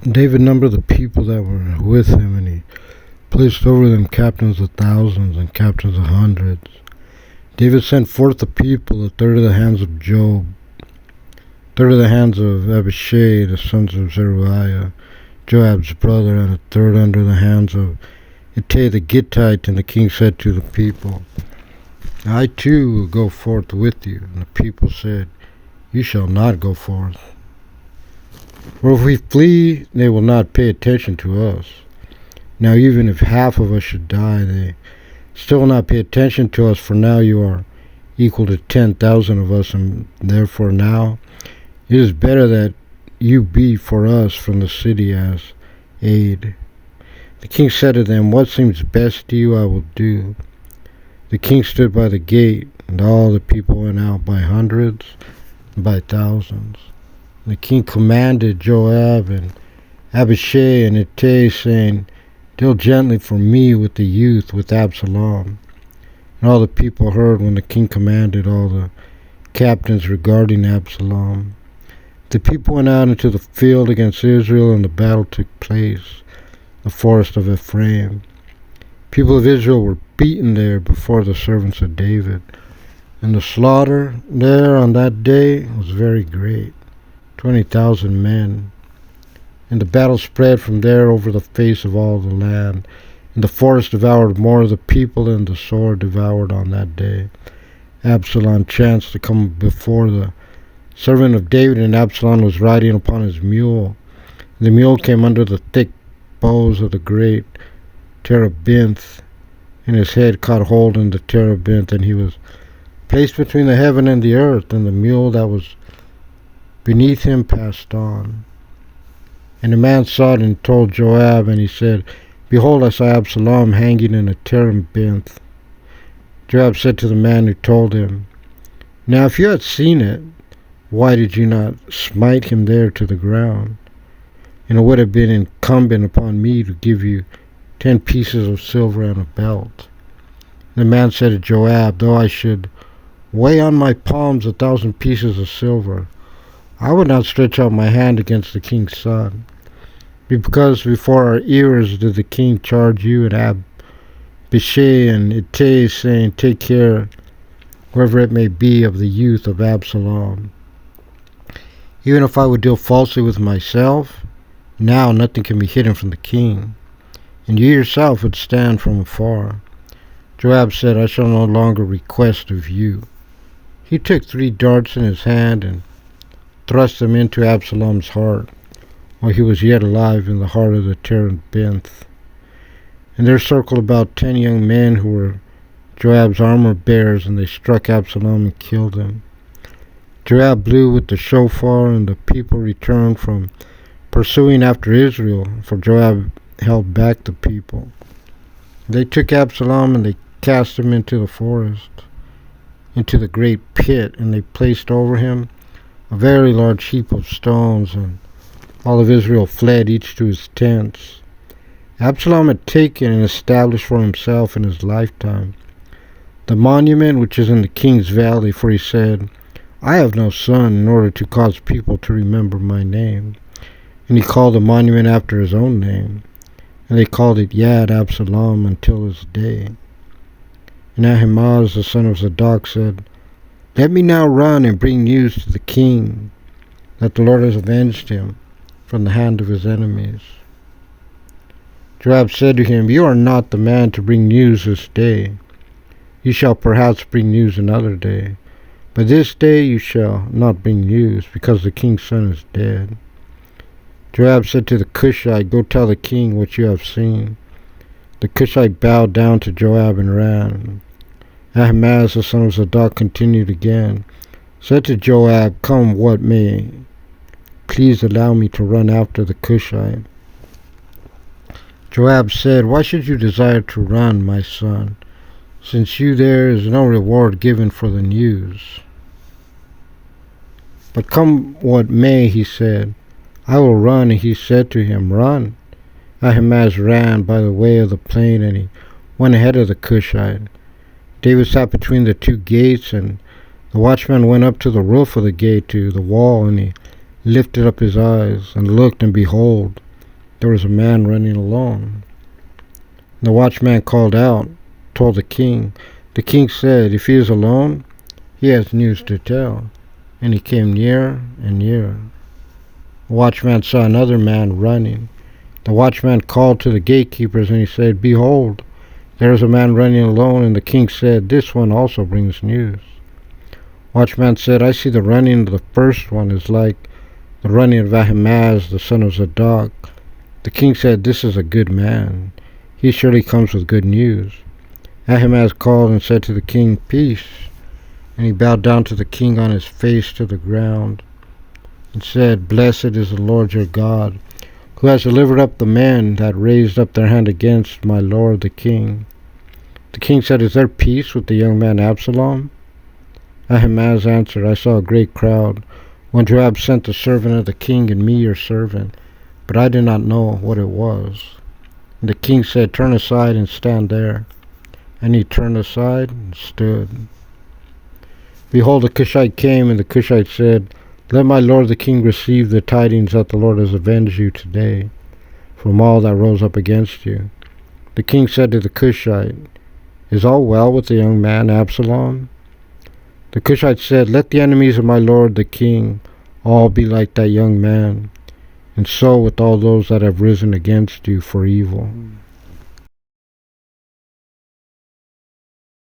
David numbered the people that were with him, and he placed over them captains of thousands and captains of hundreds. David sent forth the people, a third of the hands of Joab, a third of the hands of Abishai, the sons of Zeruiah, Joab's brother, and a third under the hands of Ittai the Gittite. And the king said to the people, I too will go forth with you. And the people said, You shall not go forth. For if we flee, they will not pay attention to us. Now even if half of us should die, they still will not pay attention to us, for now you are equal to 10,000 of us, and therefore now it is better that you be for us from the city as aid. The king said to them, What seems best to you I will do. The king stood by the gate, and all the people went out by hundreds and by thousands. The king commanded Joab and Abishai and Ittai, saying, Deal gently for me with the youth, with Absalom. And all the people heard when the king commanded all the captains regarding Absalom. The people went out into the field against Israel, and the battle took place in the forest of Ephraim. People of Israel were beaten there before the servants of David, and the slaughter there on that day was very great, 20,000 men. And the battle spread from there over the face of all the land, and the forest devoured more of the people than the sword devoured on that day. Absalom chanced to come before the servant of David, and Absalom was riding upon his mule. The mule came under the thick boughs of the great terebinth, and his head caught hold in the terebinth, and he was placed between the heaven and the earth, and the mule that was beneath him passed on. And the man saw it and told Joab, and he said, Behold, I saw Absalom hanging in a terebinth. Joab said to the man who told him, Now if you had seen it, why did you not smite him there to the ground? And it would have been incumbent upon me to give you 10 pieces of silver and a belt. The man said to Joab, Though I should weigh on my palms 1,000 pieces of silver, I would not stretch out my hand against the king's son. Because before our ears did the king charge you and Abishai and Ittai, saying, Take care, wherever it may be, of the youth of Absalom. Even if I would deal falsely with myself, now nothing can be hidden from the king, and you yourself would stand from afar. Joab said, I shall no longer request of you. He took 3 darts in his hand and thrust them into Absalom's heart, while he was yet alive in the heart of the terebinth. And there circled about 10 young men who were Joab's armor bearers, and they struck Absalom and killed him. Joab blew with the shofar, and the people returned from pursuing after Israel, for Joab held back the people. They took Absalom, and they cast him into the forest, into the great pit, and they placed over him a very large heap of stones, and all of Israel fled, each to his tents. Absalom had taken and established for himself in his lifetime the monument which is in the king's valley, for he said, I have no son in order to cause people to remember my name. And he called the monument after his own name, and they called it Yad Absalom until this day. And Ahimaaz the son of Zadok said, Let me now run and bring news to the king, that the Lord has avenged him from the hand of his enemies. Joab said to him, You are not the man to bring news this day. You shall perhaps bring news another day, but this day you shall not bring news, because the king's son is dead. Joab said to the Cushite, Go tell the king what you have seen. The Cushite bowed down to Joab and ran. Ahimaaz the son of Zadok continued again, said to Joab, Come what may, please allow me to run after the Cushite. Joab said, Why should you desire to run, my son, since there is no reward given for the news? But come what may, he said, I will run. And he said to him, Run. Ahimaaz ran by the way of the plain, and he went ahead of the Cushite. David sat between the 2 gates, and the watchman went up to the roof of the gate, to the wall, and he lifted up his eyes, and looked, and behold, there was a man running alone. The watchman called out, told the king. The king said, if he is alone, he has news to tell. And he came near and near. The watchman saw another man running. The watchman called to the gatekeepers, and he said, behold, there is a man running alone. And the king said, this one also brings news. Watchman said, I see the running of the first one is like the running of Ahimaaz, the son of Zadok. The king said, this is a good man. He surely comes with good news. Ahimaaz called and said to the king, peace. And he bowed down to the king on his face to the ground and said, blessed is the Lord your God, who has delivered up the men that raised up their hand against my lord the king. The king said, is there peace with the young man Absalom? Ahimaaz answered, I saw a great crowd when Joab sent the servant of the king and me your servant, but I did not know what it was. And the king said, turn aside and stand there. And he turned aside and stood. Behold, the Cushite came, and the Cushite said, let my lord the king receive the tidings that the Lord has avenged you today from all that rose up against you. The king said to the Cushite, is all well with the young man Absalom? The Cushite said, let the enemies of my lord the king all be like that young man, and so with all those that have risen against you for evil.